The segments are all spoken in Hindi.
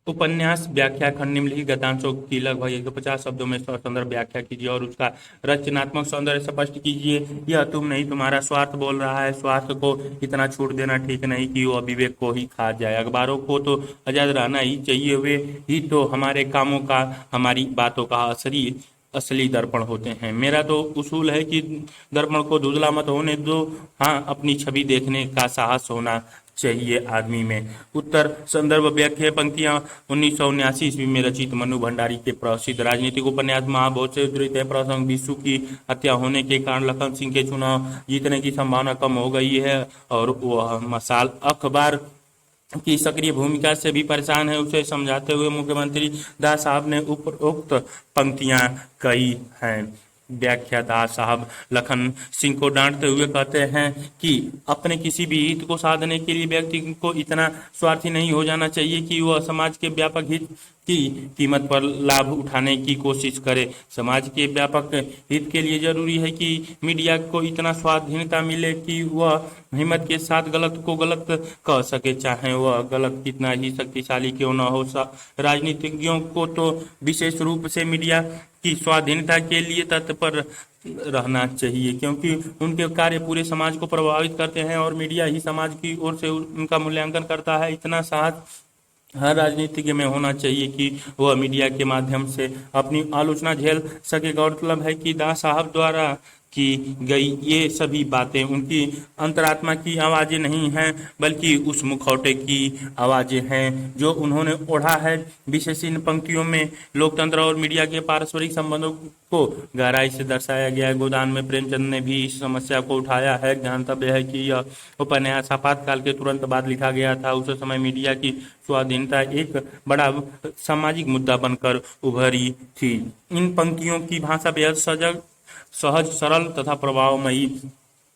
उपन्यास व्याख्या खंड निम्नलिखित गद्यांशों की लगभग 150 शब्दों में ससंदर्भ व्याख्या कीजिए और उसका रचनात्मक सौंदर्य स्पष्ट कीजिए। यह तुम नहीं तुम्हारा स्वार्थ बोल रहा है। स्वार्थ को इतना छूट देना ठीक नहीं कि वो विवेक को ही खा जाए। अखबारों को तो आजाद रहना ही चाहिए, वे ही तो हमारे कामों का, हमारी बातों का असली दर्पण होते हैं। मेरा तो उसूल है कि दर्पण को धुंधला मत होने दो। हाँ, अपनी छवि देखने का साहस होना चाहिए आदमी में। उत्तर संदर्भ व्याख्या पंक्तियां 1979 ईस्वी में रचित मनु भंडारी के प्रसिद्ध राजनीतिक उपन्यास महाभोज से उद्धृत है। प्रसंग विशु की हत्या होने के कारण लखन सिंह के चुनाव जीतने की संभावना कम हो गई है और वह मसाल अखबार की सक्रिय भूमिका से भी परेशान है। उसे समझाते हुए मुख्यमंत्री दास साहब ने उपरोक्त पंक्तियां कही हैं। व्याख्या दास साहब लखन सिंह को डांटते हुए कहते हैं कि अपने किसी भी हित को साधने के लिए व्यक्ति को इतना स्वार्थी नहीं हो जाना चाहिए कि वह समाज के व्यापक हित की कीमत पर लाभ उठाने की कोशिश करे। समाज के व्यापक हित के लिए जरूरी है कि मीडिया को इतना स्वाधीनता मिले कि वह हिम्मत के साथ गलत को गलत कह सके, चाहे वह गलत कितना ही शक्तिशाली क्यों न हो। राजनीतिज्ञों को तो विशेष रूप से मीडिया की स्वाधीनता के लिए तत्पर रहना चाहिए, क्योंकि उनके कार्य पूरे समाज को प्रभावित करते हैं और मीडिया ही समाज की ओर से उनका मूल्यांकन करता है। इतना साहस हर राजनीतिज्ञ में होना चाहिए कि वह मीडिया के माध्यम से अपनी आलोचना झेल सके। गौरतलब है कि दास साहब द्वारा की गई ये सभी बातें उनकी अंतरात्मा की आवाजें नहीं हैं, बल्कि उस मुखौटे की आवाजें हैं जो उन्होंने ओढ़ा है। विशेष इन पंक्तियों में लोकतंत्र और मीडिया के पारस्परिक संबंधों को गहराई से दर्शाया गया है। गोदान में प्रेमचंद ने भी इस समस्या को उठाया है। ज्ञातव्य है कि यह उपन्यास आपातकाल के तुरंत बाद लिखा गया था। उस समय मीडिया की स्वाधीनता एक बड़ा सामाजिक मुद्दा बनकर उभरी थी। इन पंक्तियों की भाषा बेहद सहज, सरल तथा प्रभावमयी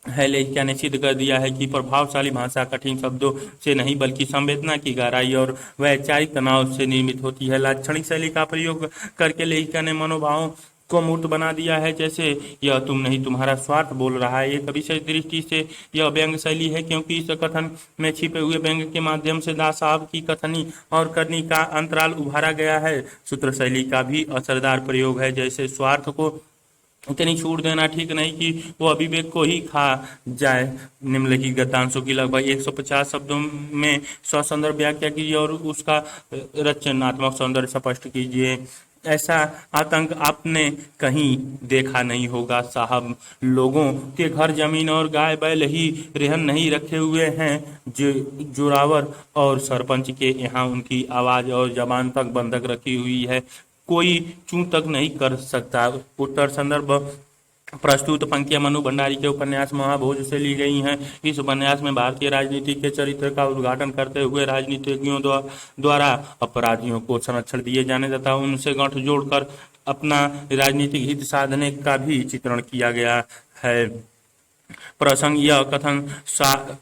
है। लेखिका ने सिद्ध कर दिया है कि प्रभावशाली भाषा कठिन शब्दों से नहीं बल्कि संवेदना की गहराई और वैचारिक तनाव से निर्मित होती है। लाक्षणिक शैली का प्रयोग करके लेखिका ने मनोभावों को मूर्त बना दिया है, जैसे यह तुम नहीं तुम्हारा स्वार्थ बोल रहा है। एक विशेष दृष्टि से यह व्यंग शैली है, क्योंकि इस कथन में छिपे हुए व्यंग के माध्यम से दास साहब की कथनी और करनी का अंतराल उभारा गया है। सूत्र शैली का भी असरदार प्रयोग है, जैसे स्वार्थ को इतनी छूट देना ठीक नहीं कि वह विवेक को ही खा जाए। निम्नलिखित गद्यांशों की लगभग 150 शब्दों में ससंदर्भ व्याख्या कीजिए और उसका रचनात्मक सौंदर्य स्पष्ट कीजिए। ऐसा आतंक आपने कहीं देखा नहीं होगा साहब। लोगों के घर जमीन और गाय बैल ही रेहन नहीं रखे हुए हैं। जोरावर और सरपंच के यहाँ उनकी आवाज और जबान तक बंधक रखी हुई है, कोई चूं तक नहीं कर सकता। उत्तर संदर्भ प्रस्तुत पंक्तियां मनु भंडारी के उपन्यास महाभोज से ली गई हैं। इस उपन्यास में भारतीय राजनीति के चरित्र का उद्घाटन करते हुए राजनीतिज्ञों द्वारा अपराधियों को संरक्षण दिए जाने तथा उनसे गठजोड़ कर अपना राजनीतिक हित साधने का भी चित्रण किया गया है। प्रसंग यह कथन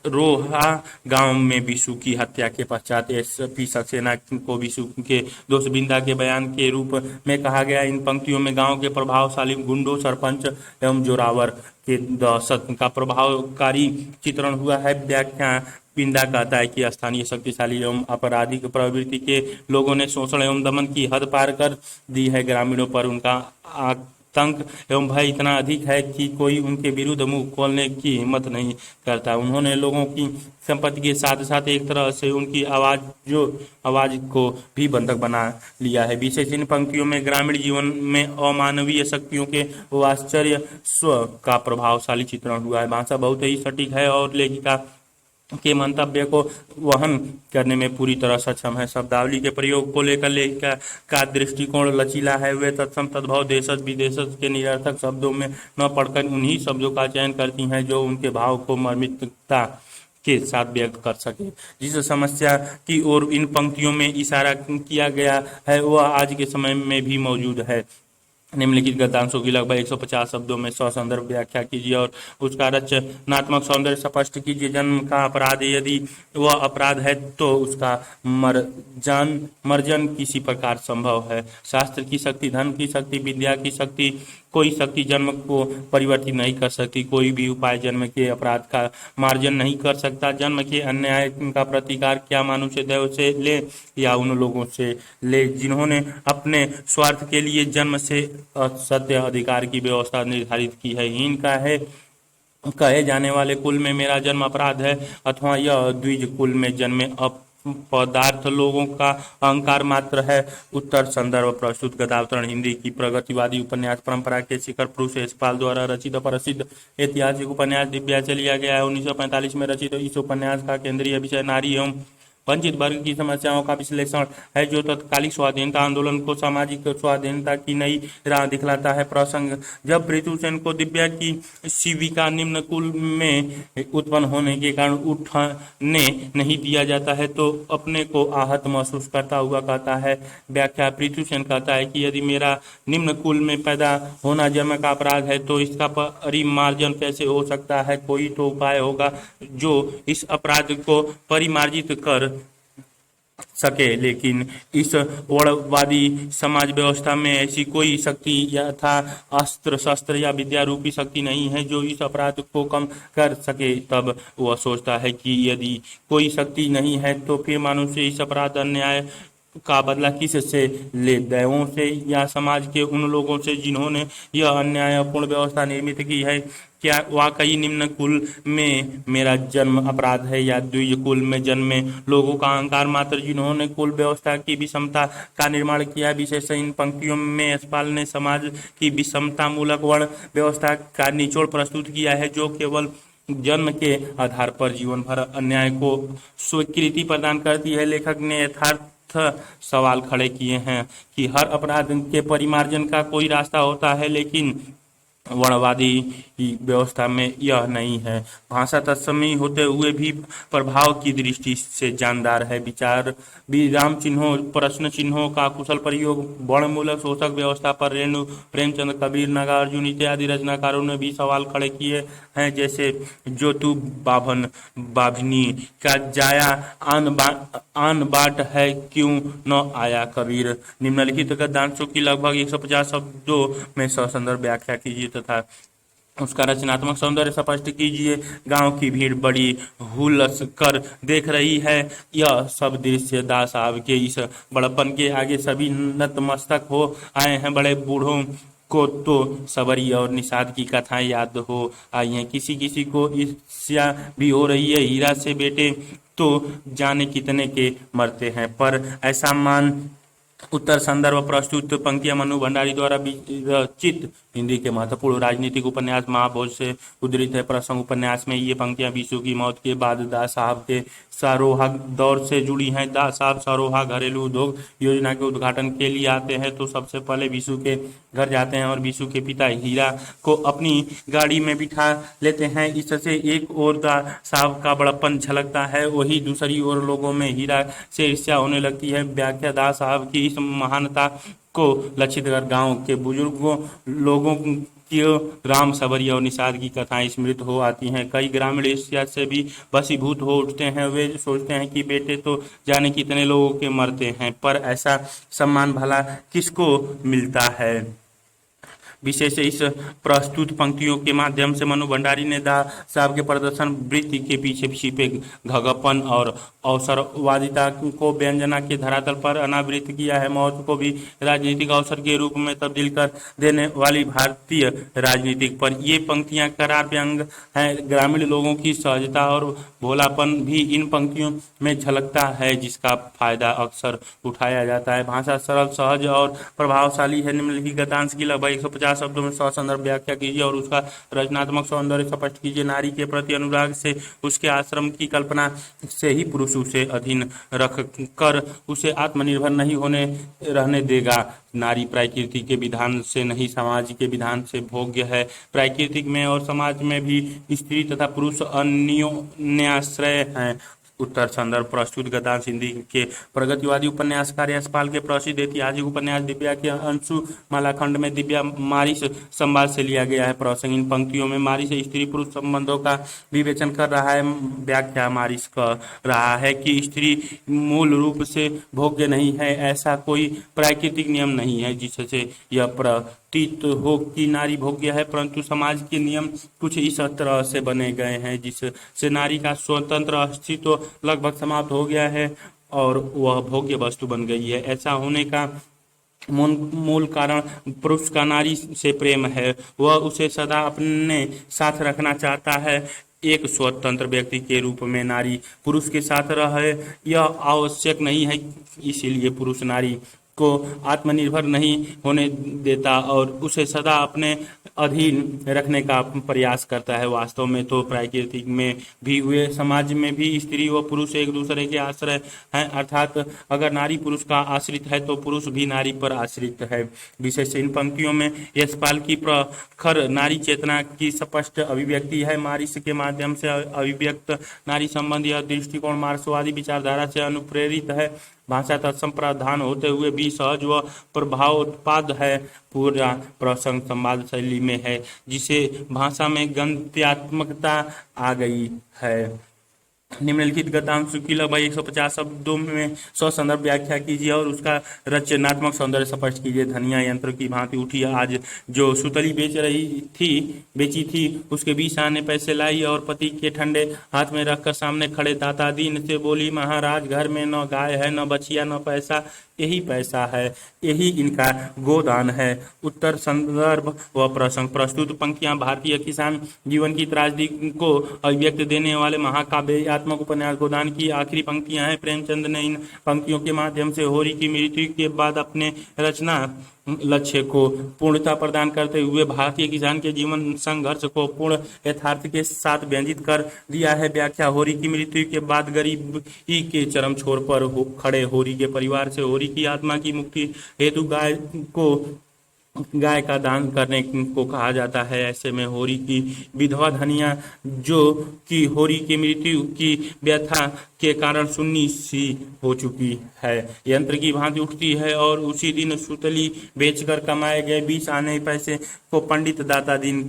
रोहा गांव में विशु की हत्या के पश्चात एसपी सक्सेना को विशु के दोस्त बिंदा के बयान के रूप में कहा गया। इन पंक्तियों में गांव के प्रभावशाली गुंडों, सरपंच एवं जोरावर के दहशत का प्रभावकारी चित्रण हुआ है। व्याख्या बिंदा कहता है कि स्थानीय शक्तिशाली एवं आपराधिक प्रवृत्ति के लोगों ने शोषण एवं दमन की हद पार कर दी है। ग्रामीणों पर उनका आतंक एवं भय इतना अधिक है कि कोई उनके विरुद्ध मुंह खोलने की हिम्मत नहीं करता। उन्होंने लोगों की संपत्ति के साथ साथ एक तरह से उनकी आवाज को भी बंधक बना लिया है। विशेष इन पंक्तियों में ग्रामीण जीवन में अमानवीय शक्तियों के आश्चर्य स्व का प्रभावशाली चित्रण हुआ है। भाषा बहुत ही सटीक है और लेखिका के मंतव्य को वहन करने में पूरी तरह सक्षम है। शब्दावली के प्रयोग को लेकर लेखिका का दृष्टिकोण लचीला है। वे तत्सम तद्भव देशज विदेशज के निरर्थक शब्दों में न पढ़कर उन्हीं शब्दों का चयन करती हैं जो उनके भाव को मर्मिकता के साथ व्यक्त कर सके। जिस समस्या की ओर इन पंक्तियों में इशारा किया गया है वह आज के समय में भी मौजूद है। निम्नलिखित गद्यांशों की लगभग 150 शब्दों में ससंदर्भ व्याख्या कीजिए और उसका रचनात्मक सौंदर्य स्पष्ट कीजिए। जन्म का अपराध, यदि वह अपराध है तो उसका मर्जन किसी प्रकार संभव है। शास्त्र की शक्ति, धन की शक्ति, विद्या की शक्ति कोई शक्ति जन्म को परिवर्तित नहीं कर सकती, कोई भी उपाय जन्म के अपराध का मार्जन नहीं कर सकता। जन्म के अन्याय का प्रतिकार क्या मनुष्य देव से ले या उन लोगों से ले जिन्होंने अपने स्वार्थ के लिए जन्म से सत्य अधिकार की व्यवस्था निर्धारित की है। इनका है कहे जाने वाले कुल में मेरा जन्म अपराध है, अथवा यह द्विज कुल में जन्मे अपदार्थ लोगों का अहंकार मात्र है। उत्तर संदर्भ प्रस्तुत गदावतरण हिंदी की प्रगतिवादी उपन्यास परंपरा के शिखर पुरुष यशपाल द्वारा रचित प्रसिद्ध ऐतिहासिक उपन्यास दिव्या से लिया गया है। 1945 में रचित इस उपन्यास का केंद्रीय विषय नारी एवं वंचित वर्ग की समस्याओं का विश्लेषण है, जो तत्कालिक स्वाधीनता आंदोलन को सामाजिक स्वाधीनता की नई राह दिखलाता है। प्रसंग: जब पृथुसेन को दिव्या की शिविका निम्न कुल में उत्पन्न होने के कारण उठने नहीं दिया जाता है तो अपने को आहत महसूस करता हुआ कहता है। व्याख्या: पृथुसेन कहता है कि यदि मेरा निम्न कुल में पैदा होना जन्म का अपराध है तो इसका परिमार्जन कैसे हो सकता है। कोई तो उपाय होगा जो इस अपराध को परिमार्जित कर सके, लेकिन इस वर्णवादी समाज व्यवस्था में ऐसी कोई शक्ति यथा अस्त्र शस्त्र या विद्या रूपी शक्ति नहीं है जो इस अपराध को कम कर सके। तब वह सोचता है कि यदि कोई शक्ति नहीं है तो फिर मनुष्य इस अपराध अन्याय का बदला किससे ले? दैवों से या समाज के उन लोगों से जिन्होंने यह अन्यायपूर्ण व्यवस्था निर्मित की है? क्या वाकई निम्न कुल में मेरा जन्म अपराध है या द्विज कुल में जन्मे लोगों का अहंकार मात्र जिन्होंने कुल व्यवस्था की विषमता का निर्माण किया? विशेष इन पंक्तियों में यशपाल ने समाज की विषमता मूलक वर्ण व्यवस्था का निचोड़ प्रस्तुत किया है, जो केवल जन्म के आधार पर जीवन भर अन्याय को स्वीकृति प्रदान करती है। लेखक ने यथार्थ सवाल खड़े किए हैं कि हर अपराध के परिमार्जन का कोई रास्ता होता है, लेकिन वर्णवादी व्यवस्था में यह नहीं है। भाषा तत्समी होते हुए भी प्रभाव की दृष्टि से जानदार है। विचार विराम चिन्हों प्रश्न चिन्हों का कुशल प्रयोग वर्णमूलक शोषक व्यवस्था पर रेणु प्रेमचंद, कबीर, नागार्जुन इत्यादि रचनाकारों ने भी सवाल खड़े किए हैं, जैसे जो तू बाभन बाभिनी का जाया आन बाट है क्यों न आया। कबीर। निम्नलिखित गद्यांशों की लगभग 150 शब्दों में ससंदर्भ व्याख्या कीजिए तथा उसका रचनात्मक सौंदर्य स्पष्ट कीजिए। गांव की भीड़ बड़ी हुलस कर देख रही है। यह सब दृश्य दास साहब के इस बड़प्पन के आगे सभी नतमस्तक हो आए हैं। बड़े बूढ़ों को तो सबरी और निषाद की कथाएं याद हो आई हैं। किसी किसी को ईर्ष्या भी हो रही है। हीरा से बेटे तो जाने कितने के मरते हैं, पर ऐसा मान। उत्तर संदर्भ प्रस्तुत पंक्तियां मनु भंडारी द्वारा रचित हिंदी के महत्वपूर्ण राजनीतिक उपन्यास महाभोज से उद्धृत है। प्रसंग उपन्यास में ये पंक्तियां बीसू की मौत के बाद दास साहब के सरोहा दौर से जुड़ी हैं। दास साहब सरोहा घरेलू उद्योग योजना के उद्घाटन के लिए आते हैं तो सबसे पहले बीसू के घर जाते हैं और बीसू के पिता हीरा को अपनी गाड़ी में बिठा लेते हैं। इससे एक ओर दास साहब का बड़प्पन झलकता है, वही दूसरी ओर लोगों में हीरा से ईर्ष्या होने लगती है। व्याख्या: दास साहब की इस महानता को लक्षित कर गांव के बुजुर्गों लोगों की राम, सबरी और निषाद की कथाएं स्मृत हो आती हैं। कई ग्रामीण ईर्ष्या से भी वशीभूत हो उठते हैं। वे सोचते हैं कि बेटे तो जाने कितने लोगों के मरते हैं, पर ऐसा सम्मान भला किसको मिलता है। विशेष इस प्रस्तुत पंक्तियों के माध्यम से मनु भंडारी ने दास साहब के प्रदर्शन वृत्ति के पीछे छिपे घगपन और अवसरवादिता को व्यंजना के धरातल पर अनावृत किया है। मौत को भी राजनीतिक अवसर के रूप में तब्दील कर देने वाली भारतीय राजनीतिक पर ये पंक्तियां करार व्यंग हैं। ग्रामीण लोगों की सहजता और भोलापन भी इन पंक्तियों में झलकता है, जिसका फायदा अक्सर उठाया जाता है। भाषा सरल, सहज और प्रभावशाली है। निम्नलिखित गद्यांश की लगभग 150 शब्दों में ससंदर्भ व्याख्या कीजिए और उसका रचनात्मक सौंदर्य स्पष्ट कीजिए। नारी के प्रति अनुराग से, उसके आश्रम की कल्पना से ही पुरुष उसे अधीन रख कर उसे आत्मनिर्भर नहीं होने रहने देगा। नारी प्रकृति के विधान से नहीं, समाज के विधान से भोग्य है। प्रकृति में और समाज में भी स्त्री तथा पुरुष अन्योन्याश्रय हैं। उत्तर संदर्भ प्रस्तुत गद्यांश हिंदी के प्रगतिवादी उपन्यासकार यशपाल के प्रसिद्ध ऐतिहासिक उपन्यास दिव्या के अंशु मालाखंड में दिव्या मारिस संवाद से लिया गया है। प्रसंग: इन पंक्तियों में मारिस स्त्री पुरुष संबंधों का विवेचन कर रहा है। व्याख्या: मारिस कह रहा है कि स्त्री मूल रूप से भोग्य नहीं है। ऐसा कोई प्राकृतिक नियम नहीं है जिससे यह तीत हो कि नारी भोग्य है, परंतु समाज के नियम कुछ इस तरह से बने गए हैं जिससे नारी का स्वतंत्र अस्तित्व लगभग समाप्त हो गया है और वह भोग्य वस्तु बन गई है। ऐसा होने का मूल मूल कारण पुरुष का नारी से प्रेम है। वह उसे सदा अपने साथ रखना चाहता है। एक स्वतंत्र व्यक्ति के रूप में नारी पुरुष के साथ रहे यह आवश्यक नहीं है, इसीलिए पुरुष नारी को आत्मनिर्भर नहीं होने देता और उसे सदा अपने अधीन रखने का प्रयास करता है। वास्तव में तो प्राकृतिक में भी हुए समाज में भी स्त्री व पुरुष एक दूसरे के आश्रय हैं, अर्थात अगर नारी पुरुष का आश्रित है तो पुरुष भी नारी पर आश्रित है। विशेष इन पंक्तियों में यशपाल की प्रखर नारी चेतना की स्पष्ट अभिव्यक्ति है। मारिस के माध्यम से अभिव्यक्त नारी संबंधी यह दृष्टिकोण मार्क्सवादी विचारधारा से अनुप्रेरित है। भाषा तत्सम प्रधान होते हुए भी सहज व प्रभावोत्पाद है। पूरा प्रसंग संवाद शैली में है जिसे भाषा में गद्यात्मकता आ गई है। निम्नलिखित गद्यांश की लगभग 150 शब्दों में स्वसंदर्भ व्याख्या कीजिए और उसका रचनात्मक सौंदर्य स्पष्ट कीजिए। धनिया यंत्र की भांति उठी आज जो सुतली बेची थी उसके 20 आने पैसे लाई और पति के ठंडे हाथ में रखकर सामने खड़े दाता दीन से बोली, महाराज घर में न गाय है, न बछिया, न पैसा, यही पैसा है, यही इनका गोदान है। उत्तर संदर्भ व प्रसंग। प्रस्तुत पंक्तियां भारतीय किसान जीवन की त्रासदी को अभिव्यक्त देने वाले महाकाव्यात्मक उपन्यास गोदान की आखिरी पंक्तियां हैं। प्रेमचंद ने इन पंक्तियों के माध्यम से होरी की मृत्यु के बाद अपने रचना लक्ष्य को पूर्णता प्रदान करते हुए भारतीय किसान के जीवन संघर्ष को पूर्ण यथार्थ के साथ व्यंजित कर दिया है। व्याख्या। होरी की मृत्यु के बाद गरीबी के चरम छोर पर खड़े होरी के परिवार से होरी की आत्मा की मुक्ति हेतु गाय का दान करने को कहा जाता है। ऐसे में होरी की विधवा धनिया जो कि होरी की मृत्यु की व्यथा के कारण सुन्नी सी हो चुकी है, यंत्र की भांति उठती है और उसी दिन सुतली बेचकर कमाए गए 20 आने पैसे को पंडित दाता दीन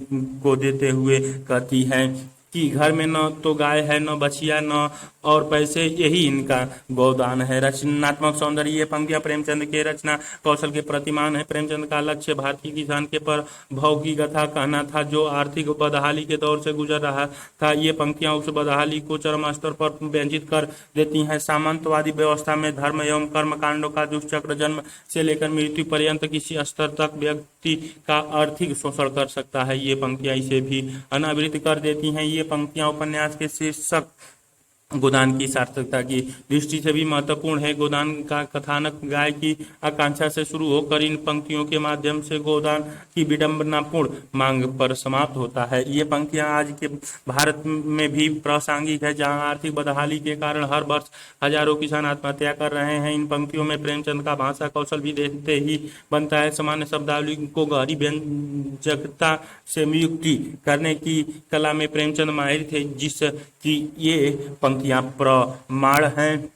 को देते हुए कहती है कि घर में न तो गाय है, न बछिया, न और पैसे, यही इनका गोदान है। रचनात्मक सौंदर्य। ये पंक्तियां प्रेमचंद के रचना कौशल के प्रतिमान है। प्रेमचंद का लक्ष्य भारतीय किसान के प्रभाव की कथा कहना था जो आर्थिक बदहाली के दौर से गुजर रहा था। ये पंक्तियां उस बदहाली को चरम स्तर पर व्यंजित कर देती हैं। सामंतवादी व्यवस्था में धर्म एवं कर्म कांडों का दुष्चक्र जन्म से लेकर मृत्यु पर्यंत किसी स्तर तक व्यक्ति का आर्थिक शोषण कर सकता है। ये पंक्तियां इसे भी अनावृत कर देती हैं। ये पंक्तियां उपन्यास के शीर्षक गोदान की सार्थकता की दृष्टि से भी महत्वपूर्ण है। गोदान का कथानक गाय की आकांक्षा से शुरू होकर इन पंक्तियों के माध्यम से गोदान की विडंबनापूर्ण मांग पर समाप्त होता है। ये पंक्तियां आज के भारत में भी प्रासंगिक है, जहां आर्थिक बदहाली के कारण हर वर्ष हजारों किसान आत्महत्या कर रहे हैं। इन पंक्तियों में प्रेमचंद का भाषा कौशल भी देखते ही बनता है। सामान्य शब्दावली को गहरी व्यंजकता से नियुक्ति करने की कला में प्रेमचंद माहिर थे, जिसकी ये पंक्तियां प्रमाण हैं।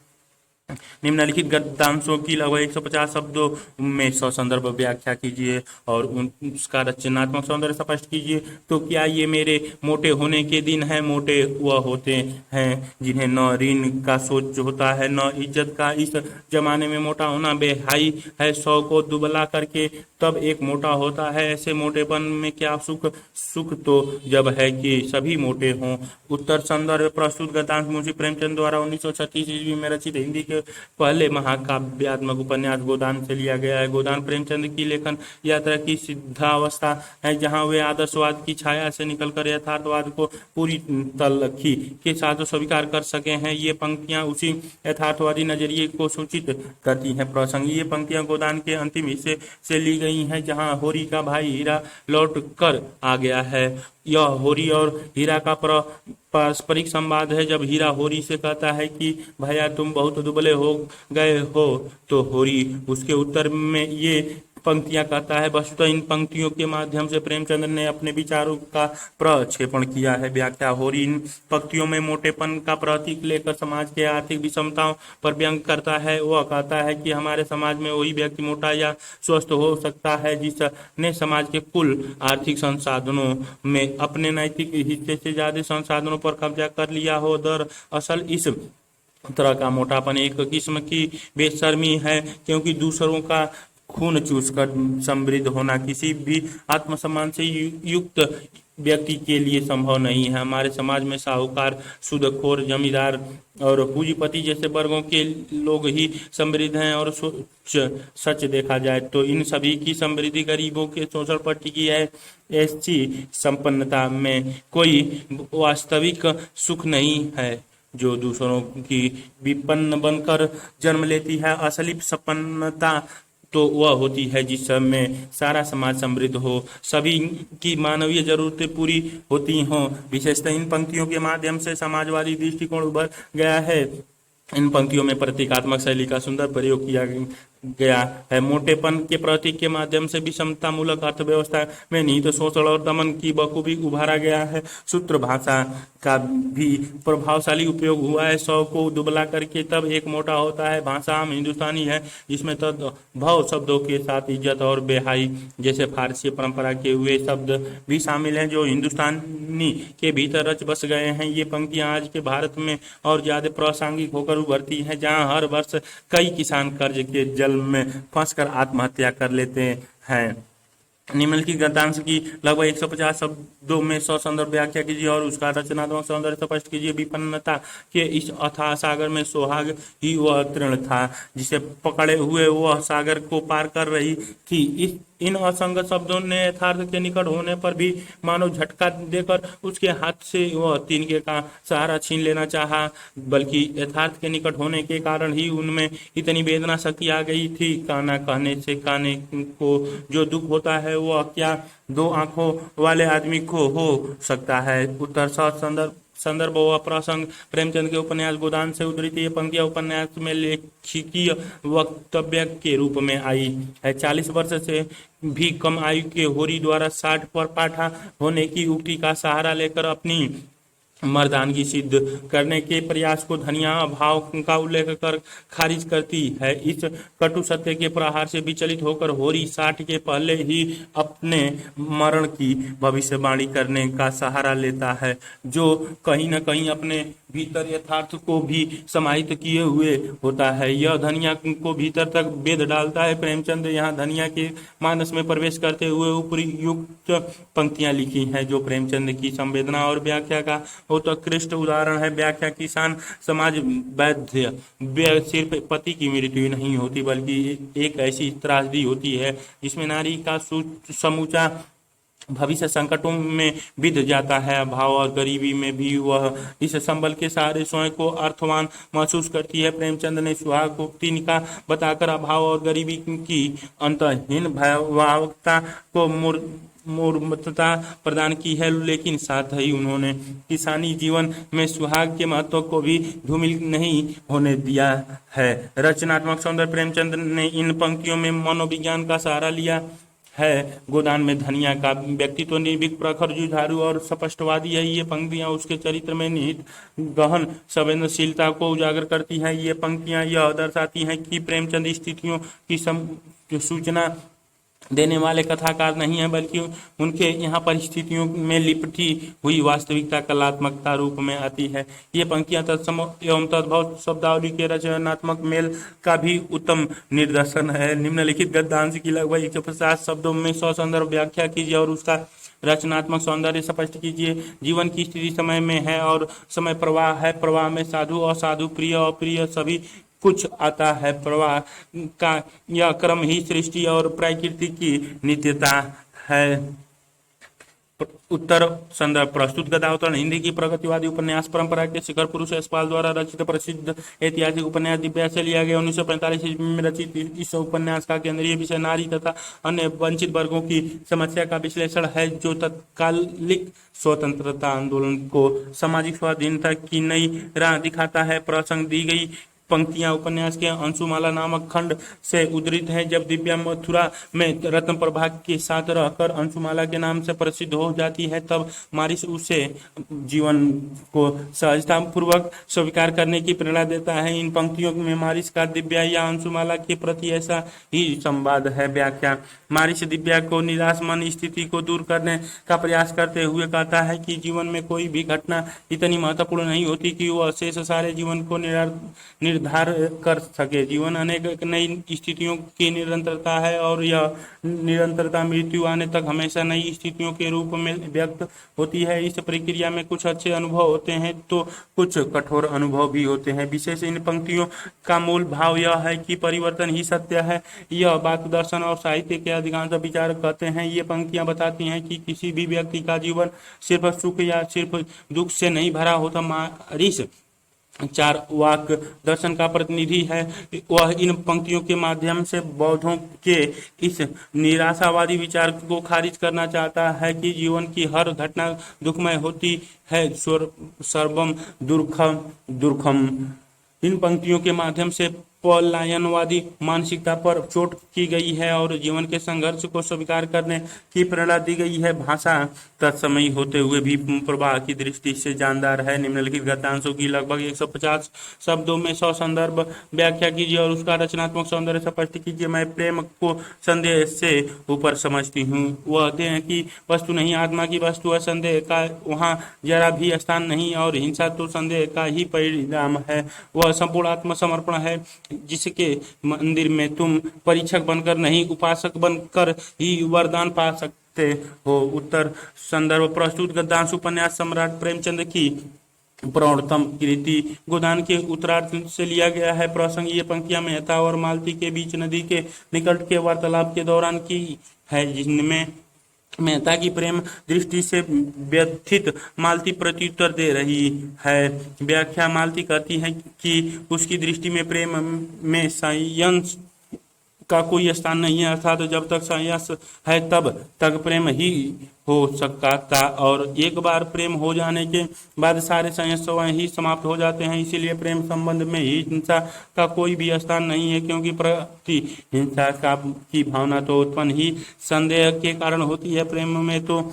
निम्नलिखित गद्यांशों की लगभग 150 शब्दों में ससंदर्भ व्याख्या कीजिए और उसका रचनात्मक सौंदर्य स्पष्ट कीजिए। तो क्या ये मेरे मोटे होने के दिन हैं? मोटे वह होते हैं जिन्हें न ऋण का सोच होता है, न इज्जत का। इस जमाने में मोटा होना बेहाई है। 100 को दुबला करके तब एक मोटा होता है। ऐसे मोटेपन में क्या सुख? सुख तो जब है कि सभी मोटे हों। उत्तर संदर्भ। प्रस्तुत गद्यांश मुंशी प्रेमचंद द्वारा 1936 ईस्वी में रचित हिंदी के पहले महाकाव्यात्मक उपन्यास गोदान से लिया गया है। गोदान प्रेमचंद की लेखन यात्रा की सिद्धावस्था है, जहां वे आदर्शवाद की छाया से निकलकर यथार्थवाद को पूरी तलखी के साथ स्वीकार कर सके हैं। ये पंक्तियां उसी यथार्थवादी नजरिए को सूचित करती हैं। प्रसंग। ये पंक्तियां गोदान के अंतिम हिस्से से ली गई हैं, जहां होरी का भाई हीरा लौट कर आ गया है। यह होरी और हीरा का पारस्परिक संवाद है। जब हीरा होरी से कहता है कि भैया तुम बहुत दुबले हो गए हो, तो होरी उसके उत्तर में ये पंक्तियां कहता है। वस्तुतः इन पंक्तियों के माध्यम से प्रेमचंद ने अपने विचारों का प्रक्षेपण किया है। व्याख्या। होरी इन पंक्तियों में मोटेपन का प्रतीक लेकर समाज के आर्थिक विषमताओं पर व्यंग करता है। वह कहता है कि हमारे समाज में वही व्यक्ति मोटा या स्वस्थ हो सकता है जिसने समाज के कुल आर्थिक संसाधनों में अपने नैतिक हिस्से से ज्यादा संसाधनों पर कब्जा कर लिया हो। दरअसल इस तरह का मोटापन एक किस्म की बेशर्मी है, क्योंकि दूसरों का खून चूसकर समृद्ध होना किसी भी आत्मसम्मान से युक्त व्यक्ति के लिए संभव नहीं है। हमारे समाज में साहूकार, सूदखोर, जमींदार और पूंजीपति जैसे वर्गों के लोग ही समृद्ध हैं और सच देखा जाए तो इन सभी की समृद्धि गरीबों के शोषण पर टिकी है। ऐसी संपन्नता में कोई वास्तविक सुख नहीं है जो दूसरों की विपन्न बनकर जन्म लेती है। असली संपन्नता तो वह होती है जिसमें सारा समाज समृद्ध हो, सभी की मानवीय जरूरतें पूरी होती हों। विशेषतः इन पंक्तियों के माध्यम से समाजवादी दृष्टिकोण उभर गया है। इन पंक्तियों में प्रतीकात्मक शैली का सुंदर प्रयोग किया गया है। मोटेपन के प्रतीक के माध्यम से विषमतामूलक अर्थव्यवस्था में निहित शोषण और दमन की बखूबी उभारा गया है। सूत्र भाषा का भी प्रभावशाली उपयोग हुआ है। 100 को दुबला करके तब एक मोटा होता है। भाषा आम हिंदुस्तानी है जिसमें तद्भव शब्दों के साथ इज्जत और बेहाई जैसे फारसी परंपरा के हुए शब्द भी शामिल हैं जो हिंदुस्तानी के भीतर रच बस गए हैं। ये पंक्तियां आज के भारत में और ज्यादा प्रासंगिक होकर उभरती हैं, जहां हर वर्ष कई किसान कर्ज के जल में फंसकर आत्महत्या कर लेते हैं। निम्नलिखित गद्यांश की लगभग 150 शब्दों में ससंदर्भ व्याख्या कीजिए और उसका रचनात्मक सौंदर्य स्पष्ट कीजिए। विपन्नता के इस अथाह सागर में सोहाग ही वह तृण था जिसे पकड़े हुए वह सागर को पार कर रही थी। इन असंगत शब्दों ने यथार्थ के निकट होने पर भी मानो झटका देकर उसके हाथ से वह तिनके का सहारा छीन लेना चाहा, बल्कि यथार्थ के निकट होने के कारण ही उनमें इतनी वेदना शक्ति आ गई थी। काना कहने से काने को जो दुख होता है वह क्या दो आंखों वाले आदमी को हो सकता है। उत्तर संदर्भ व प्रसंग प्रेमचंद के उपन्यास गोदान से उद्धृत ये पंक्तियां उपन्यास में लेखिकीय वक्तव्य के रूप में आई है। 40 वर्ष से भी कम आयु के होरी द्वारा 60 पर पाठा होने की उक्ति का सहारा लेकर अपनी मर्दानगी सिद्ध करने के प्रयास को धनिया भाव का उल्लेख कर खारिज करती है। इस कटु सत्य के प्रहार से विचलित होकर होरी 60 के पहले ही अपने मरण की भविष्यवाणी करने का सहारा लेता है, जो कहीं न कहीं अपने भीतर यथार्थ को भी समाहित किए हुए होता है। यह धनिया को भीतर तक वेद डालता है। प्रेमचंद यहाँ धनिया के मानस में प्रवेश करते हुए उपयुक्त पंक्तियां लिखी हैं जो प्रेमचंद की संवेदना और व्याख्या का उत्कृष्ट उदाहरण है। व्याख्या किसान समाज वैध्य सिर्फ पति की मृत्यु नहीं होती बल्कि एक ऐसी त्रासदी होती है जिसमें नारी का समूचा भविष्य संकटों में बिध जाता है। अभाव और गरीबी में भी वह इस संबल के सहारे स्वयं को अर्थवान महसूस करती है। प्रेमचंद ने सुहाग को तिनका बताकर अभाव और गरीबी की अंतहीन भयावहता को मूर्तता प्रदान की है, लेकिन साथ ही उन्होंने किसानी जीवन में सुहाग के महत्व को भी धूमिल नहीं होने दिया है। रचनात्मक सौंदर्य प्रेमचंद ने इन पंक्तियों में मनोविज्ञान का सहारा लिया है। गोदान में धनिया का व्यक्तित्व निर्भीक, प्रखर, जुझारू और स्पष्टवादी है। ये पंक्तियां उसके चरित्र में निहित गहन संवेदनशीलता को उजागर करती हैं। ये पंक्तियां यह दर्शाती हैं कि प्रेमचंद स्थितियों की सूचना देने वाले कथाकार नहीं है बल्कि उनके यहाँ परिस्थितियों में लिपटी हुई वास्तविकता कलात्मकता रूप में आती है। ये पंक्तियां तत्सम एवं तद्भव शब्दावली के रचनात्मक मेल का भी उत्तम निदर्शन है। निम्नलिखित गद्यांश की लगभग 150 शब्दों में ससंदर्भ व्याख्या कीजिए और उसका रचनात्मक सौंदर्य स्पष्ट कीजिए। जीवन की स्थिति समय में है और समय प्रवाह है। प्रवाह में साधु असाधु, प्रिय अप्रिय सभी कुछ आता है। प्रवाह का यह क्रम ही सृष्टि और प्रकृति की नित्यता है। उत्तर संदर्भ प्रस्तुत गदावतरण हिंदी की प्रगतिवादी उपन्यास परंपरा के शिखर पुरुष यशपाल द्वारा रचित प्रसिद्ध ऐतिहासिक उपन्यास दिव्या से लिया गया। 1945 ईस्वी में रचित इस उपन्यास का केंद्रीय विषय नारी तथा अन्य वंचित वर्गों की समस्या का विश्लेषण है, जो तत्कालिक स्वतंत्रता आंदोलन को सामाजिक स्वाधीनता की नई राह दिखाता है। प्रसंग दी गई पंक्तियां उपन्यास के अंशुमाला नामक खंड से उद्धृत हैं। जब दिव्या मथुरा में रत्न प्रभा के साथ रहकर अंशुमाला के नाम से प्रसिद्ध हो जाती है, तब मारिस उसे जीवन को सहजता पूर्वक स्वीकार करने की प्रेरणा देता है। इन पंक्तियों में मारिस का दिव्या या अंशुमाला के प्रति ऐसा ही संवाद है। व्याख्या मारिस दिव्या को निराश मन स्थिति को दूर करने का प्रयास करते हुए कहता है कि जीवन में कोई भी घटना इतनी महत्वपूर्ण नहीं होती कि वह शेष सारे जीवन को निर्धारित उद्धार कर सके। जीवन अनेक नई स्थितियों की निरंतरता है और यह निरंतरता मृत्यु आने तक हमेशा नई स्थितियों के रूप में व्यक्त होती है। इस प्रक्रिया में कुछ अच्छे अनुभव होते हैं तो कुछ कठोर अनुभव भी होते हैं। विशेष इन पंक्तियों का मूल भाव यह है कि परिवर्तन ही सत्य है। यह बात दर्शन और साहित्य के अधिकांश विचारक कहते हैं। ये पंक्तियां बताती हैं कि किसी भी व्यक्ति का जीवन सिर्फ सुख या सिर्फ दुख से नहीं भरा होता। मारिस चारवाक दर्शन का प्रतिनिधि है। वह इन पंक्तियों के माध्यम से बौद्धों के इस निराशावादी विचार को खारिज करना चाहता है कि जीवन की हर घटना दुखमय होती है। सर्वम दुर्खम दुर्खम। इन पंक्तियों के माध्यम से पलायनवादी मानसिकता पर चोट की गई है और जीवन के संघर्ष को स्वीकार करने की प्रेरणा दी गई है। भाषा तत्समयी होते हुए भी प्रवाह की दृष्टि से जानदार है। निम्नलिखित गद्यांशों की लगभग 150 शब्दों में ससंदर्भ व्याख्या कीजिए और उसका रचनात्मक सौंदर्य स्पष्ट कीजिए। मैं प्रेम को संदेह से ऊपर समझती हूँ। वह देह की वस्तु नहीं, आत्मा की वस्तु है। संदेह का वहाँ जरा भी स्थान नहीं और हिंसा तो संदेह का ही परिणाम है। वह संपूर्ण आत्मसमर्पण है जिसके मंदिर में तुम परीक्षक बनकर नहीं, उपासक बनकर ही वरदान पा सकते हो। उत्तर संदर्भ प्रस्तुत गद्यांश उपन्यास सम्राट प्रेमचंद की प्रौढ़तम कृति गोदान के उत्तरार्ध से लिया गया है। प्रसंग ये पंक्तियां मेहता और मालती के बीच नदी के निकट के वार्तालाप के दौरान की है, जिनमें मेहता की प्रेम दृष्टि से व्यथित मालती प्रत्युत्तर दे रही है। व्याख्या मालती कहती है कि उसकी दृष्टि में प्रेम में संयंस का कोई स्थान नहीं है, अर्थात जब तक संयस है तब तक प्रेम ही हो सकता और एक बार प्रेम हो जाने के बाद सारे संयस ही समाप्त हो जाते हैं। इसीलिए प्रेम संबंध में ही हिंसा का कोई भी स्थान नहीं है, क्योंकि प्रति हिंसा की भावना तो उत्पन्न ही संदेह के कारण होती है। प्रेम में तो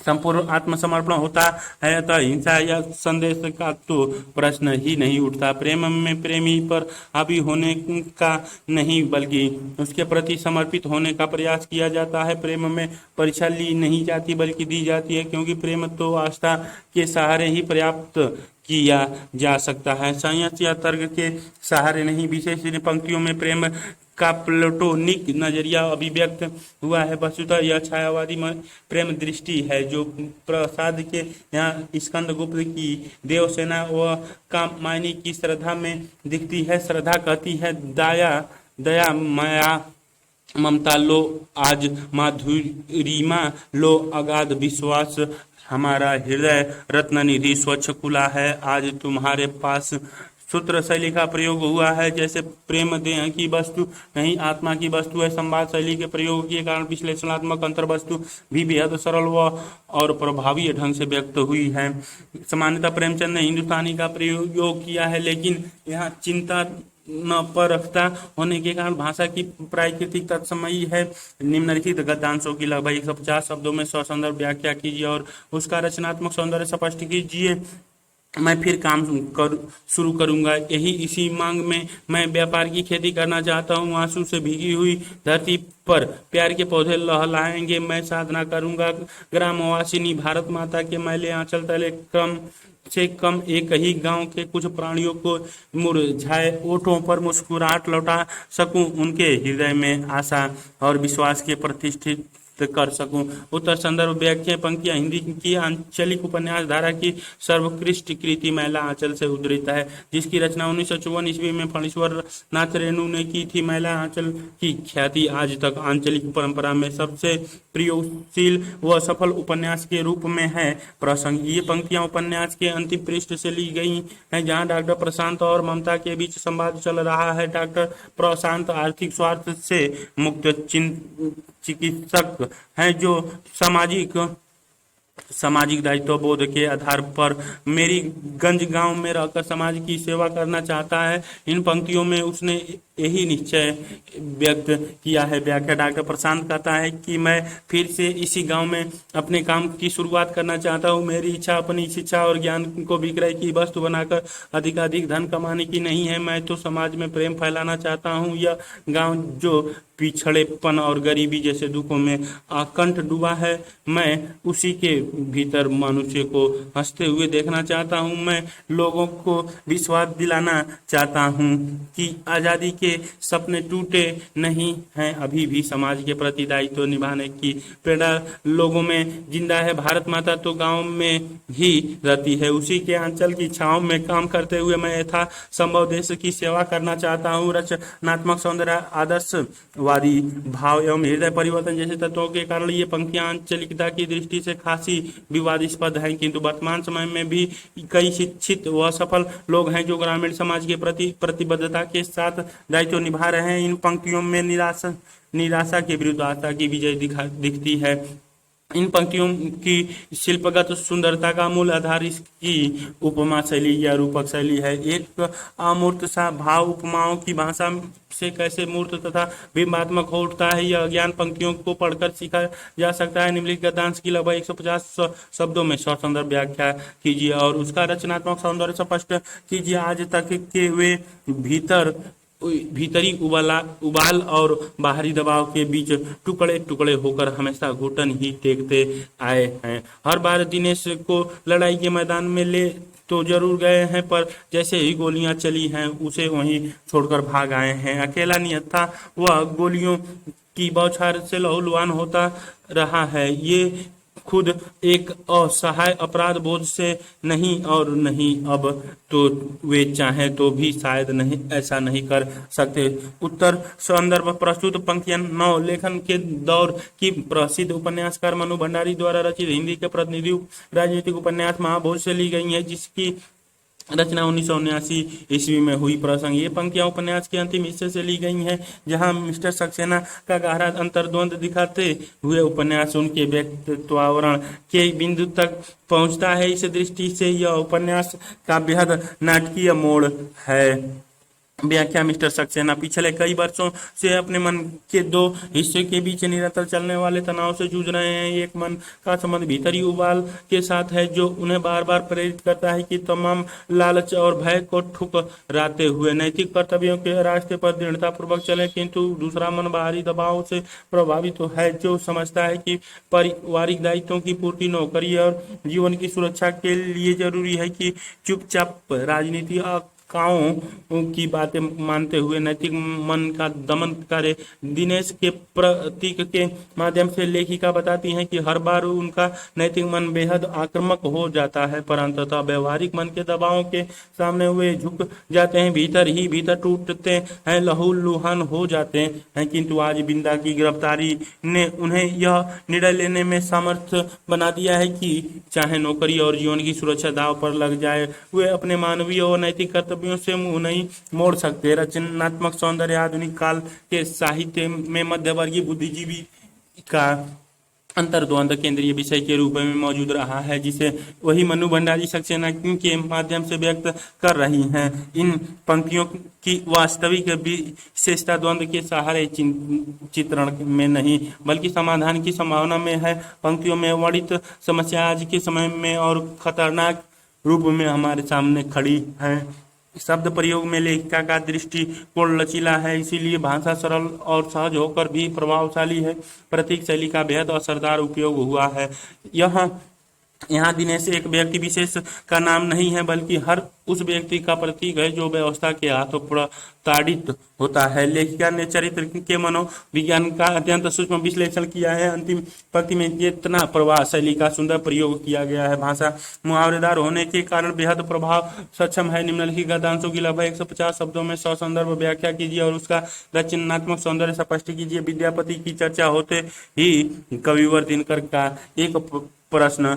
संपूर्ण आत्मसमर्पण होता है, अतः हिंसा या संदेश का तो प्रश्न ही नहीं उठता। प्रेम में प्रेमी पर हावी होने का नहीं बल्कि उसके प्रति समर्पित होने का प्रयास किया जाता है। प्रेम में परीक्षा ली नहीं जाती बल्कि दी जाती है, क्योंकि प्रेम तो आस्था के सहारे ही पर्याप्त किया जा सकता है, संयस या तर्क के सहारे नहीं। विशेष इन पंक्तियों में प्रेम का प्लेटोनिक नजरिया अभिव्यक्त हुआ है। वस्तुतः यह छायावादी प्रेम दृष्टि है जो प्रसाद के यहाँ स्कंदगुप्त की देवसेना व कामायनी की श्रद्धा में दिखती है। श्रद्धा कहती है दया माया ममता लो, आज माधुरिमा लो, अगाध विश्वास, हमारा हृदय रत्न निधि स्वच्छ खुला है, आज तुम्हारे पास। सूत्र शैली का प्रयोग हुआ है जैसे प्रेम देह की वस्तु नहीं, आत्मा की वस्तु है। संवाद शैली के प्रयोग के कारण विश्लेषणात्मक अंतर्वस्तु भी बेहद सरल व और प्रभावी ढंग से व्यक्त हुई है। सामान्यतः प्रेमचंद ने हिंदुस्तानी का प्रयोग किया है, लेकिन यहाँ चिंता न परखता होने के कारण भाषा की प्राकृतिक तत्समयी है। निम्नलिखित गद्यांशों की लगभग 150 शब्दों में ससंदर्भ व्याख्या कीजिए और उसका रचनात्मक सौंदर्य स्पष्ट कीजिए। मैं फिर काम शुरू करूंगा, यही इसी मांग में मैं व्यापार की खेती करना चाहता हूँ। आंसू से भीगी हुई धरती पर प्यार के पौधे लहलाएंगे। मैं साधना करूंगा ग्रामवासिनी भारत माता के मैले आंचल तले कम से कम एक ही गांव के कुछ प्राणियों को मुरझाए ओठों पर मुस्कुराहट लौटा सकूं, उनके हृदय में आशा और विश्वास के प्रतिष्ठित कर सकूं। उत्तर संदर्भ व्याख्या पंक्तियां हिंदी की आंचलिक उपन्यास धारा की सर्वोत्कृष्ट कृति मैला आंचल से उद्धृत है, जिसकी रचना 1954 ईस्वी में फणीश्वर नाथ रेणु ने की थी। मैला आंचल की ख्याति आज तक आंचलिक परंपरा में सबसे प्रयोगशील व सफल उपन्यास के रूप में है। प्रसंग ये पंक्तियां उपन्यास के अंतिम पृष्ठ से ली गई हैं, जहां डॉक्टर प्रशांत और ममता के बीच संवाद चल रहा है। डॉक्टर प्रशांत आर्थिक स्वार्थ से मुक्त चिकित्सक हैं जो सामाजिक दायित्व बोध के आधार पर मेरी गंज गांव में रहकर समाज की सेवा करना चाहता है। इन पंक्तियों में उसने यही निश्चय व्यक्त किया है। व्याख्या डॉक्टर प्रशांत कहता है कि मैं फिर से इसी गांव में अपने काम की शुरुआत करना चाहता हूं। मेरी इच्छा अपनी शिक्षा और ज्ञान को विक्रय की वस्तु बनाकर अधिकाधिक धन कमाने की नहीं है। मैं तो समाज में प्रेम फैलाना चाहता हूं। यह गांव जो पिछड़ेपन और गरीबी जैसे दुखों में आकंठ डूबा है, मैं उसी के भीतर मनुष्य को हंसते हुए देखना चाहता हूँ। मैं लोगों को विश्वास दिलाना चाहता हूँ कि आज़ादी के सपने टूटे नहीं हैं, अभी भी समाज के प्रति दायित्व निभाने की प्रेरणा लोगों में जिंदा है। भारत माता तो गांव में ही रहती है, उसी के आंचल की छांव में काम करते हुए मैं यथा संभव देश की सेवा करना चाहता हूँ। रचनात्मक सौंदर्य, आदर्शवादी भाव एवं हृदय परिवर्तन जैसे तत्वों के कारण ये पंक्तियां आंचलिकता की दृष्टि से खासी विवादास्पद हैं, किंतु वर्तमान समय में भी कई शिक्षित व सफल लोग हैं जो ग्रामीण समाज के प्रति प्रतिबद्धता के साथ दायित्व निभा रहे हैं। इन पंक्तियों में निराशा के विरुद्ध आशा की विजय दिखती है। इन पंक्तियों की शिल्पगत सुंदरता का मूल आधार इसकी उपमा शैली या रूपक शैली है। एक अमूर्त सा भाव उपमाओं की भाषा से कैसे मूर्त तथा बिंबात्मक हो उठता है, यह ज्ञान पंक्तियों को पढ़कर सीखा जा सकता है। निम्नलिखित गद्यांश की लगभग 150 शब्दों में ससंदर्भ व्याख्या कीजिए और उसका रचनात्मक सौंदर्य स्पष्ट कीजिए। आज तक के वे भीतरी उबाल और बाहरी दबाव के बीच टुकड़े टुकड़े होकर हमेशा घुटन ही टेकते आए हैं। हर बार दिनेश को लड़ाई के मैदान में ले तो जरूर गए हैं, पर जैसे ही गोलियां चली हैं उसे वहीं छोड़कर भाग आए हैं। अकेला निहत्था वह गोलियों की बौछार से लहूलुहान होता रहा है। ये खुद एक असहाय अपराध बोध से नहीं और नहीं, अब तो वे चाहें तो भी शायद नहीं ऐसा नहीं कर सकते। उत्तर संदर्भ प्रस्तुत पंक्तियां नव लेखन के दौर की प्रसिद्ध उपन्यासकार मनु भंडारी द्वारा रचित हिंदी के प्रतिनिधि राजनीतिक उपन्यास महाभोज से ली गई है, जिसकी रचना 1979 ईस्वी में हुई। प्रसंग ये पंक्तियां उपन्यास के अंतिम हिस्से से ली गई हैं, जहां मिस्टर सक्सेना का गहरा अंतर्द्वंद दिखाते हुए उपन्यास उनके व्यक्तित्वावरण के बिंदु तक पहुंचता है। इस दृष्टि से यह उपन्यास का बेहद नाटकीय मोड़ है। व्याख्या मिस्टर सक्सेना पिछले कई वर्षों से अपने मन के दो हिस्से के बीच निरंतर चलने वाले तनाव से जूझ रहे हैं। एक मन का संबंध भीतरी उबाल के साथ है जो उन्हें बार बार प्रेरित करता है कि तमाम लालच और भय को ठुकराते हुए नैतिक कर्तव्यों के रास्ते पर दृढ़तापूर्वक चले, किंतु दूसरा मन बाहरी दबाव से प्रभावित तो है जो समझता है कि पारिवारिक दायित्वों की पूर्ति, नौकरी और जीवन की सुरक्षा के लिए जरूरी है कि चुपचाप राजनीति काओं की बातें मानते हुए नैतिक मन का दमन करे। दिनेश के प्रतीक के माध्यम से लेखिका बताती हैं कि हर बार उनका नैतिक मन बेहद आक्रामक हो जाता है, पर अंततः व्यवहारिक मन के दबावों के सामने वे झुक जाते हैं, भीतर ही भीतर टूटते हैं, लहूलुहान हो जाते हैं। किंतु आज बिंदा की गिरफ्तारी ने उन्हें यह निर्णय लेने में समर्थ बना दिया है कि चाहे नौकरी और जीवन की सुरक्षा दांव पर लग जाए, वे अपने मानवीय और नैतिक कर्तव्यों से मुंह नहीं मोड़ सकते। रचनात्मक सौंदर्य आधुनिक काल के साहित्य में मध्यवर्गीय बुद्धिजीवी का अंतर्द्वंद केंद्रीय विषय के रूप में मौजूद रहा है, जिसे वही मनु भंडारी सक्सेना के माध्यम से व्यक्त कर रही हैं। इन पंक्तियों की वास्तविक विशेषता द्वंद के सहारे चित्रण में नहीं बल्कि समाधान की संभावना में है। पंक्तियों में वर्णित समस्या आज के समय में और खतरनाक रूप में हमारे सामने खड़ी है। शब्द प्रयोग में लेखिका का दृष्टिकोण लचीला है, इसीलिए भाषा सरल और सहज होकर भी प्रभावशाली है। प्रतीक शैली का बेहद असरदार उपयोग हुआ है। यहाँ दिनेश एक व्यक्ति विशेष का नाम नहीं है, बल्कि हर उस व्यक्ति का प्रतीक है जो व्यवस्था के हाथों प्रताड़ित होता है। लेखिका ने चरित्र के मनोविज्ञान का अत्यंत सूक्ष्म विश्लेषण किया है। अंतिम पंक्ति में चेतना प्रवाह शैली का सुंदर प्रयोग किया गया है। भाषा मुहावरेदार होने के कारण बेहद प्रभाव सक्षम है। निम्नलिखित गद्यांशों की लगभग 150 शब्दों में ससंदर्भ व्याख्या कीजिए और उसका रचनात्मक सौंदर्य स्पष्ट कीजिए। विद्यापति की चर्चा होते ही कविवर दिनकर का एक प्रश्न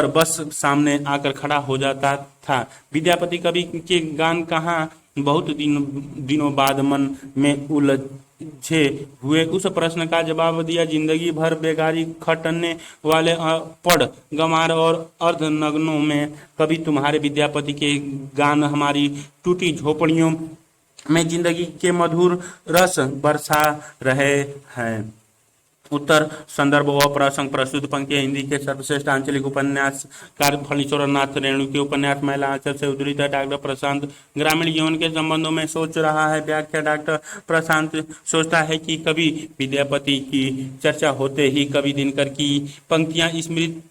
बस सामने आकर खड़ा हो जाता था। विद्यापति कवि के गान कहाँ बहुत दिनों बाद मन में उलझे हुए उस प्रश्न का जवाब दिया। जिंदगी भर बेगारी खटने वाले पढ़ गंवार और अर्धनग्नों में कभी तुम्हारे विद्यापति के गान हमारी टूटी झोपड़ियों में जिंदगी के मधुर रस बरसा रहे हैं। उत्तर संदर्भ व प्रसंग प्रस्तुत पंक्तियां हिंदी के सर्वश्रेष्ठ आंचलिक उपन्यासकार फणीश्वर नाथ रेणु के उपन्यास महिला आंचल से उद्धृत है। डॉक्टर प्रशांत ग्रामीण जीवन के संबंधों में सोच रहा है। व्याख्या। डॉक्टर प्रशांत सोचता है कि कभी विद्यापति की चर्चा होते ही कवि दिनकर की पंक्तियां स्मृत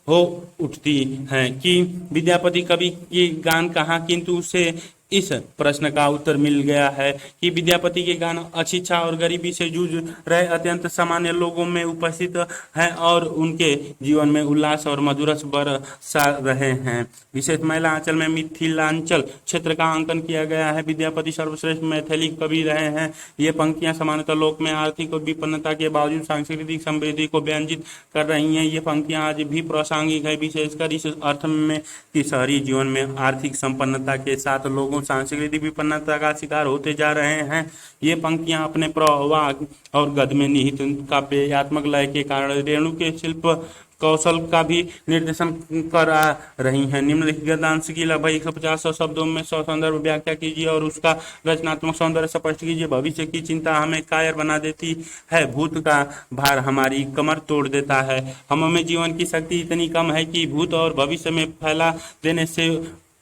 हो उठती हैं कि विद्यापति कवि के गान कहाँ, किंतु उसे इस प्रश्न का उत्तर मिल गया है कि विद्यापति के गान अशिक्षा और गरीबी से जूझ रहे अत्यंत सामान्य लोगों में उपस्थित हैं और उनके जीवन में उल्लास और मधुरस बरसा रहे हैं। विशेष महिला आंचल में मिथिलांचल क्षेत्र का अंकन किया गया है। विद्यापति सर्वश्रेष्ठ मैथिली कवि रहे हैं। ये पंक्तियां सामान्यतः लोक में आर्थिक विपन्नता के बावजूद सांस्कृतिक समृद्धि को व्यंजित कर रही हैं। ये पंक्तियां आज भी प्रासंगिक है, विशेषकर इस अर्थ में कि शहरी जीवन में आर्थिक संपन्नता के साथ लोगों सांस्कृतिक विपन्नता का शिकार होते जा रहे हैं। ये पंक्तियां अपने प्रवाह और गद में निहित काव्यात्मक लय के कारण रेणु के शिल्प कौशल का भी निर्देशन करा रही हैं। निम्नलिखित गद्यांश की लगभग 150 शब्दों में ससंदर्भ व्याख्या कीजिए और उसका रचनात्मक सौंदर्य स्पष्ट कीजिए। भविष्य की चिंता हमें कायर बना देती है, भूत का भार हमारी कमर तोड़ देता है। हम में जीवन की शक्ति इतनी कम है कि भूत और भविष्य में फैला देने से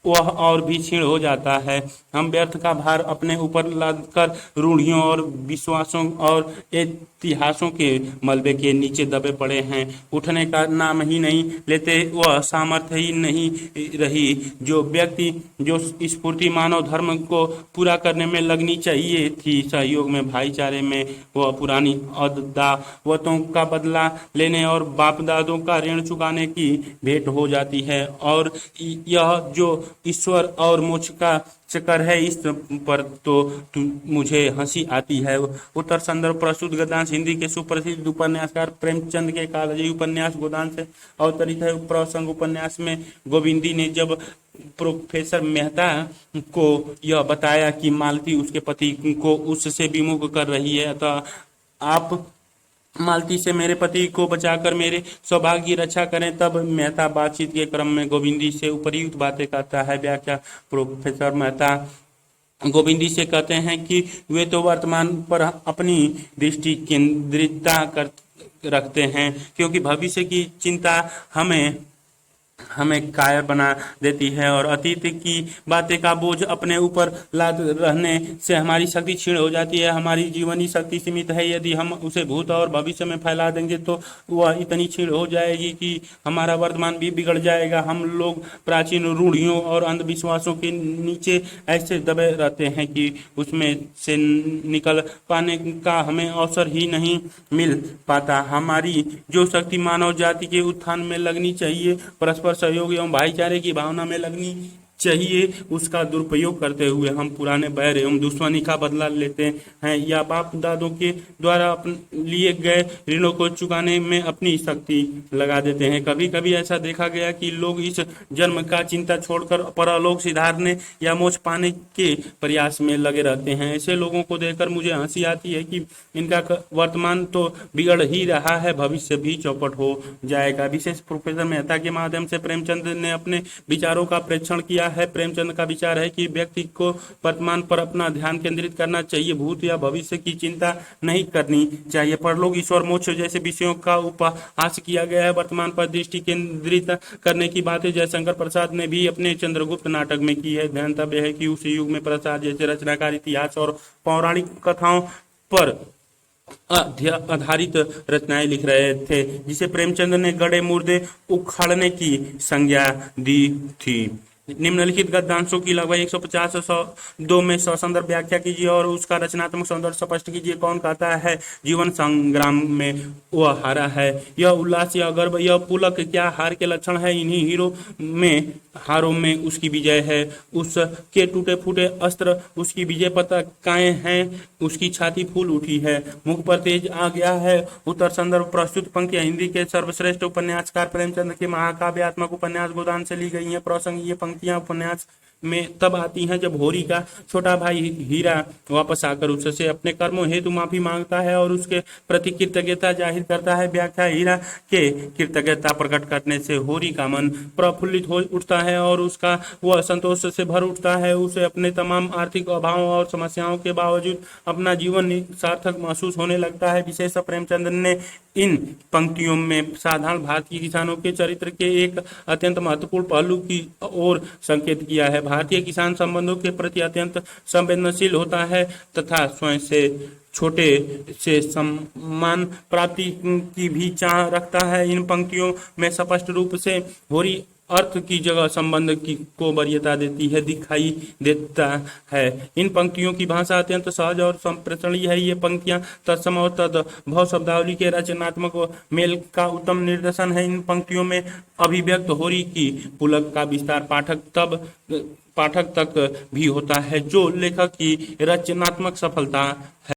वह और भी क्षीण हो जाता है। हम व्यर्थ का भार अपने ऊपर लादकर रूढ़ियों और विश्वासों और इतिहासों के मलबे के नीचे दबे पड़े हैं। उठने का नाम ही नहीं लेते, वह सामर्थ्य ही नहीं रही जो व्यक्ति जो स्फूर्ति मानव धर्म को पूरा करने में लगनी चाहिए थी। सहयोग में, भाईचारे में वह पुरानी अदावतों का बदला लेने और बाप दादों का ऋण चुकाने की भेंट हो जाती है। और यह जो ईश्वर और मोक्ष का चक्कर है, इस पर तो मुझे हंसी आती है। उत्तर संदर्भ प्रस्तुत गद्यांश हिंदी के सुप्रसिद्ध उपन्यासकार प्रेमचंद के कालजयी उपन्यास गोदान से अवतरित है। प्रसंग उपन्यास में गोविंदी ने जब प्रोफेसर मेहता को यह बताया कि मालती उसके पति को उससे विमुख कर रही है, अतः आप मालती से मेरे पति को बचाकर मेरे सौभाग्य की रक्षा करें, तब मेहता बातचीत के क्रम में गोविंदी से उपर्युक्त बातें करता है। व्याख्या। प्रोफेसर मेहता गोविंदी से कहते हैं कि वे तो वर्तमान पर अपनी दृष्टि केंद्रितता रखते हैं, क्योंकि भविष्य की चिंता हमें कायर बना देती है और अतीत की बातें का बोझ अपने ऊपर लाद रहने से हमारी शक्ति क्षीण हो जाती है। हमारी जीवनी शक्ति सीमित है। यदि हम उसे भूत और भविष्य में फैला देंगे तो वह इतनी क्षीण हो जाएगी कि हमारा वर्तमान भी बिगड़ जाएगा। हम लोग प्राचीन रूढ़ियों और अंधविश्वासों के नीचे ऐसे दबे रहते हैं कि उसमें से निकल पाने का हमें अवसर ही नहीं मिल पाता। हमारी जो शक्ति मानव जाति के उत्थान में लगनी चाहिए, परस्पर सहयोग एवं भाईचारे की भावना में लगनी चाहिए, उसका दुरुपयोग करते हुए हम पुराने बैर एवं दुश्मनी का बदला लेते हैं या बाप दादों के द्वारा लिए गए ऋणों को चुकाने में अपनी शक्ति लगा देते हैं। कभी कभी ऐसा देखा गया कि लोग इस जन्म का चिंता छोड़कर परलोक सुधारने या मोक्ष पाने के प्रयास में लगे रहते हैं। ऐसे लोगों को देखकर मुझे हंसी आती है कि इनका वर्तमान तो बिगड़ ही रहा है, भविष्य भी चौपट हो जाएगा। विशेष प्रोफेसर मेहता के माध्यम से प्रेमचंद ने अपने विचारों का प्रेक्षण किया है। प्रेमचंद का विचार है कि व्यक्ति को वर्तमान पर अपना ध्यान केंद्रित करना चाहिए, भूत या भविष्य की चिंता नहीं करनी चाहिए। परलोक, ईश्वर, मोक्ष जैसे विषयों का उपहास किया गया है। वर्तमान पर दृष्टि केंद्रित करने की बातें जयशंकर प्रसाद ने भी अपने चंद्रगुप्त नाटक में की है। ध्यातव्य है कि उस युग में प्रसाद जैसे रचनाकार इतिहास और पौराणिक कथाओं पर आधारित रचनाएं लिख रहे थे, जिसे प्रेमचंद ने गड़े मुर्दे उखाड़ने की संज्ञा दी थी। निम्नलिखित गद्यांशों की लगभग 150 में ससंदर्भ व्याख्या कीजिए और उसका रचनात्मक सौंदर्य स्पष्ट कीजिए। कौन कहता है जीवन संग्राम में वह हारा है? यह उल्लास, यह गर्व, यह पुलक क्या हार के लक्षण है? इन्हीं हारों में उसकी विजय है। उसके टूटे फूटे अस्त्र उसकी विजय पताकाएं हैं। उसकी छाती फूल उठी है, मुख पर तेज आ गया है। उत्तर संदर्भ प्रस्तुत पंक्तियां हिंदी के सर्वश्रेष्ठ उपन्यासकार प्रेमचंद के महाकाव्यात्मक उपन्यास गोदान से ली गई हैं। प्रसंग, ये पंक्तियां उपन्यास में तब आती हैं जब होरी का छोटा भाई हीरा वापस आकर उससे अपने कर्मों हेतु माफी मांगता है और उसके प्रति कृतज्ञता जाहिर करता है। व्याख्या: हीरा के कृतज्ञता प्रकट करने से होरी का मन प्रफुल्लित हो उठता है और उसका वह संतोष से भर उठता है। उसे अपने तमाम आर्थिक अभावों और समस्याओं के बावजूद अपना जीवन सार्थक महसूस होने लगता है। विशेष प्रेमचंद ने इन पंक्तियों में साधारण भारतीय किसानों के चरित्र के एक अत्यंत महत्वपूर्ण पहलू की ओर संकेत किया है। भारतीय किसान संबंधों के प्रति अत्यंत संवेदनशील होता है तथा स्वयं से छोटे से सम्मान प्राप्ति की भी चाह रखता है। इन पंक्तियों में स्पष्ट रूप से होरी अर्थ की जगह संबंध की को वरीयता देती है दिखाई देता है। इन पंक्तियों की भाषा अत्यंत सहज और संप्रेषणीय है। ये पंक्तियां तत्सम और तद्भव शब्दावली के रचनात्मक मेल का उत्तम निदर्शन है। इन पंक्तियों में अभिव्यक्त होरी की पुलक का विस्तार पाठक तक भी होता है, जो लेखक की रचनात्मक सफलता है।